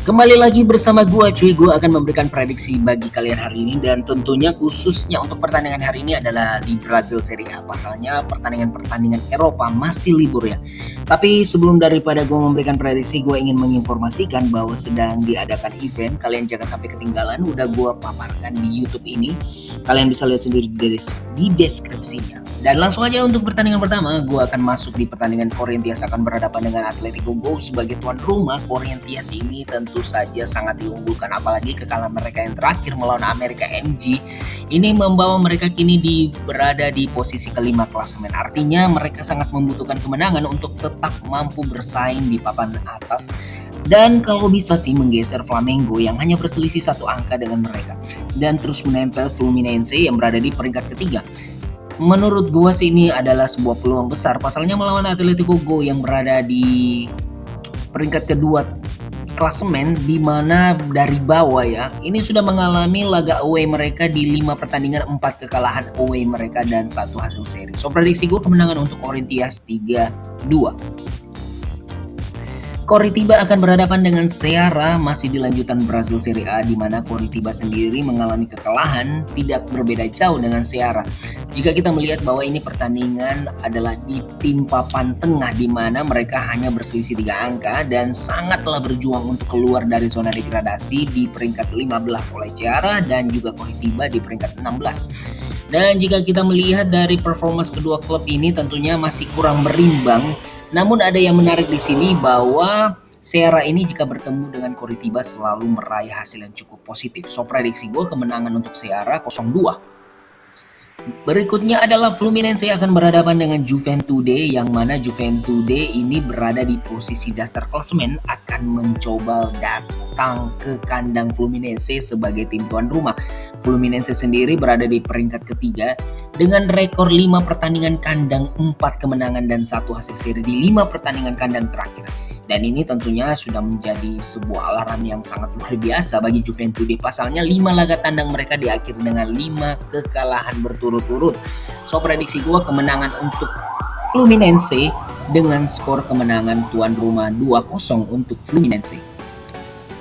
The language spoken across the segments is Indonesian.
Kembali lagi bersama gua cuy, gua akan memberikan prediksi bagi kalian hari ini dan tentunya khususnya untuk pertandingan hari ini adalah di Brazil Serie A. Pasalnya pertandingan-pertandingan Eropa masih libur ya. Tapi sebelum daripada gua memberikan prediksi, gua ingin menginformasikan bahwa sedang diadakan event. Kalian jangan sampai ketinggalan, udah gua paparkan di YouTube ini. Kalian bisa lihat sendiri di deskripsinya. Dan langsung aja untuk pertandingan pertama, gue akan masuk di pertandingan Corinthians akan berhadapan dengan Atletico Go sebagai tuan rumah. Corinthians ini tentu saja sangat diunggulkan, apalagi kekalahan mereka yang terakhir melawan America MG. Ini membawa mereka kini berada di posisi kelima klasemen. Artinya mereka sangat membutuhkan kemenangan untuk tetap mampu bersaing di papan atas. Dan kalau bisa sih menggeser Flamengo yang hanya berselisih satu angka dengan mereka. Dan terus menempel Fluminense yang berada di peringkat ketiga. Menurut gua sih ini adalah sebuah peluang besar. Pasalnya melawan Atletico Go yang berada di peringkat kedua klasemen, di mana dari bawah ya, ini sudah mengalami laga away mereka di 5 pertandingan, 4 kekalahan away mereka dan 1 hasil seri. So prediksi gua kemenangan untuk Corinthians 3-2. Coritiba akan berhadapan dengan Ceará masih di lanjutan Brazil Serie A, di mana Coritiba sendiri mengalami kekalahan tidak berbeda jauh dengan Ceará. Jika kita melihat bahwa ini pertandingan adalah di tim papan tengah, di mana mereka hanya berselisih 3 angka dan sangatlah berjuang untuk keluar dari zona degradasi di peringkat 15 oleh Ceará dan juga Coritiba di peringkat 16. Dan jika kita melihat dari performa kedua klub ini tentunya masih kurang berimbang. Namun ada yang menarik di sini bahwa Ceará ini jika bertemu dengan Coritiba selalu meraih hasil yang cukup positif. So prediksi gue kemenangan untuk Ceará 0-2. Berikutnya adalah Fluminense akan berhadapan dengan Juventude, yang mana Juventude ini berada di posisi dasar klasemen, akan mencoba datang ke kandang Fluminense sebagai tim tuan rumah. Fluminense sendiri berada di peringkat ketiga dengan rekor 5 pertandingan kandang, 4 kemenangan dan 1 hasil seri di 5 pertandingan kandang terakhir. Dan ini tentunya sudah menjadi sebuah alarm yang sangat luar biasa bagi Juventude. Pasalnya 5 laga tandang mereka diakhiri dengan 5 kekalahan berturut-turut. So prediksi gue kemenangan untuk Fluminense dengan skor kemenangan tuan rumah 2-0 untuk Fluminense.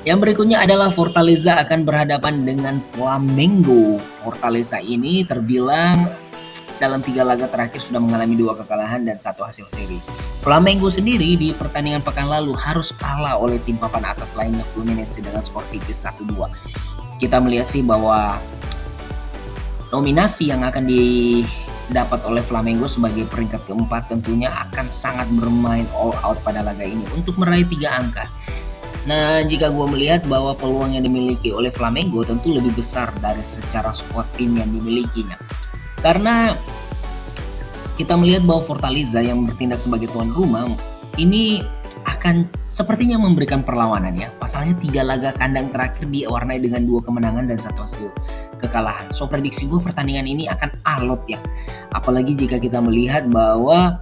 Yang berikutnya adalah Fortaleza akan berhadapan dengan Flamengo. Fortaleza ini terbilang dalam 3 laga terakhir sudah mengalami 2 kekalahan dan 1 hasil seri. Flamengo sendiri di pertandingan pekan lalu harus kalah oleh tim papan atas lainnya Fluminense dengan skor tipis 1-2. Kita melihat sih bahwa nominasi yang akan didapat oleh Flamengo sebagai peringkat keempat tentunya akan sangat bermain all out pada laga ini untuk meraih 3 angka. Nah, jika gue melihat bahwa peluang yang dimiliki oleh Flamengo tentu lebih besar dari secara squad tim yang dimilikinya. Karena kita melihat bahwa Fortaleza yang bertindak sebagai tuan rumah ini akan sepertinya memberikan perlawanan ya. Pasalnya 3 laga kandang terakhir diwarnai dengan 2 kemenangan dan 1 hasil kekalahan. So prediksi gue pertandingan ini akan alot ya. Apalagi jika kita melihat bahwa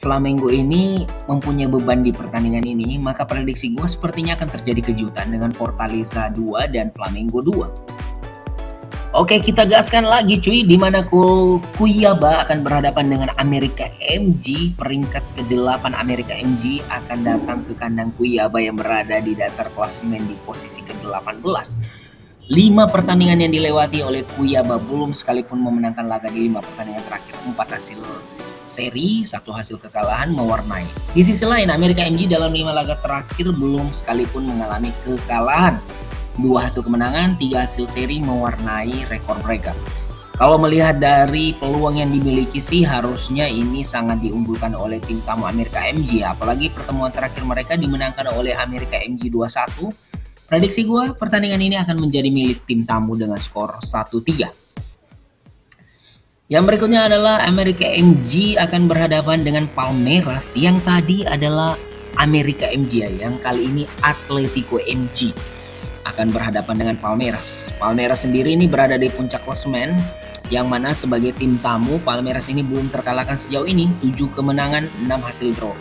Flamengo ini mempunyai beban di pertandingan ini, maka prediksi gue sepertinya akan terjadi kejutan dengan Fortaleza 2 dan Flamengo 2. Oke, kita gaskan lagi cuy, di mana Cuiabá akan berhadapan dengan America MG. Peringkat ke-8 America MG akan datang ke kandang Cuiabá yang berada di dasar klasemen di posisi ke-18. 5 pertandingan yang dilewati oleh Cuiabá belum sekalipun memenangkan laga di 5 pertandingan terakhir. 4 hasil seri, 1 hasil kekalahan mewarnai. Di sisi lain, America MG dalam 5 laga terakhir belum sekalipun mengalami kekalahan. 2 hasil kemenangan, 3 hasil seri mewarnai rekor mereka. Kalau melihat dari peluang yang dimiliki sih harusnya ini sangat diunggulkan oleh tim tamu America MG. Apalagi pertemuan terakhir mereka dimenangkan oleh America MG 2-1. Prediksi gue pertandingan ini akan menjadi milik tim tamu dengan skor 1-3. Yang berikutnya adalah America MG akan berhadapan dengan Palmeiras, yang tadi adalah America MG ya, yang kali ini Atletico MG akan berhadapan dengan Palmeiras. Palmeiras sendiri ini berada di puncak klasemen, yang mana sebagai tim tamu Palmeiras ini belum terkalahkan sejauh ini, 7 kemenangan, 6 hasil draw.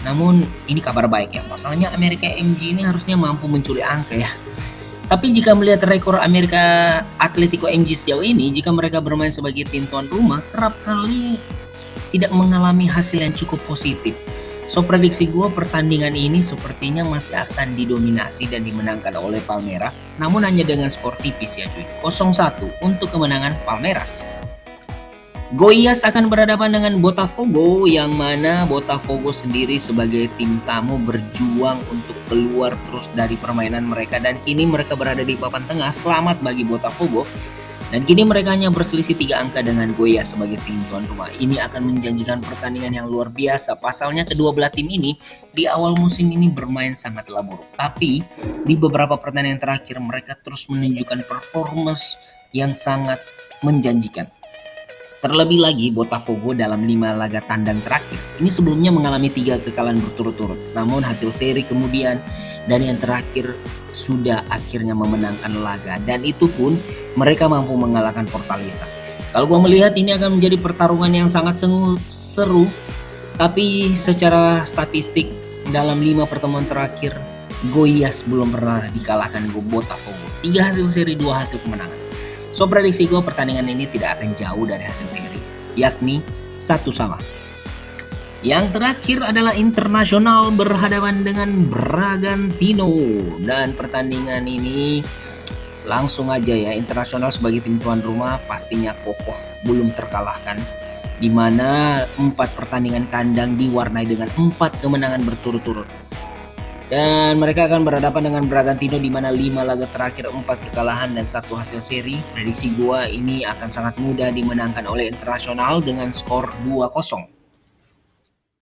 Namun ini kabar baik ya, pasalnya America MG ini harusnya mampu mencuri angka ya. Tapi jika melihat rekor America Atletico MG sejauh ini, jika mereka bermain sebagai tim tuan rumah, kerap kali tidak mengalami hasil yang cukup positif. So prediksi gue pertandingan ini sepertinya masih akan didominasi dan dimenangkan oleh Palmeiras, namun hanya dengan skor tipis ya cuy, 0-1 untuk kemenangan Palmeiras. Goiás akan berhadapan dengan Botafogo, yang mana Botafogo sendiri sebagai tim tamu berjuang untuk keluar terus dari permainan mereka, dan kini mereka berada di papan tengah. Selamat bagi Botafogo. Dan kini mereka hanya berselisih 3 angka dengan Goiás sebagai tim tuan rumah. Ini akan menjanjikan pertandingan yang luar biasa. Pasalnya kedua belah tim ini di awal musim ini bermain sangatlah buruk. Tapi di beberapa pertandingan terakhir mereka terus menunjukkan performance yang sangat menjanjikan. Terlebih lagi Botafogo dalam 5 laga tandang terakhir ini sebelumnya mengalami 3 kekalahan berturut-turut. Namun hasil seri kemudian dan yang terakhir sudah akhirnya memenangkan laga, dan itu pun mereka mampu mengalahkan Fortaleza. Kalau gua melihat ini akan menjadi pertarungan yang sangat seru, tapi secara statistik dalam 5 pertemuan terakhir Goiás belum pernah dikalahkan Botafogo. 3 hasil seri, 2 hasil kemenangan. So prediksi gue pertandingan ini tidak akan jauh dari hasil seri, yakni 1-1. Yang terakhir adalah Internasional berhadapan dengan Bragantino, dan pertandingan ini langsung aja ya, Internasional sebagai tim tuan rumah pastinya kokoh belum terkalahkan, di mana 4 pertandingan kandang diwarnai dengan 4 kemenangan berturut-turut. Dan mereka akan berhadapan dengan Bragantino di mana 5 laga terakhir 4 kekalahan dan 1 hasil seri. Prediksi gua ini akan sangat mudah dimenangkan oleh Internasional dengan skor 2-0.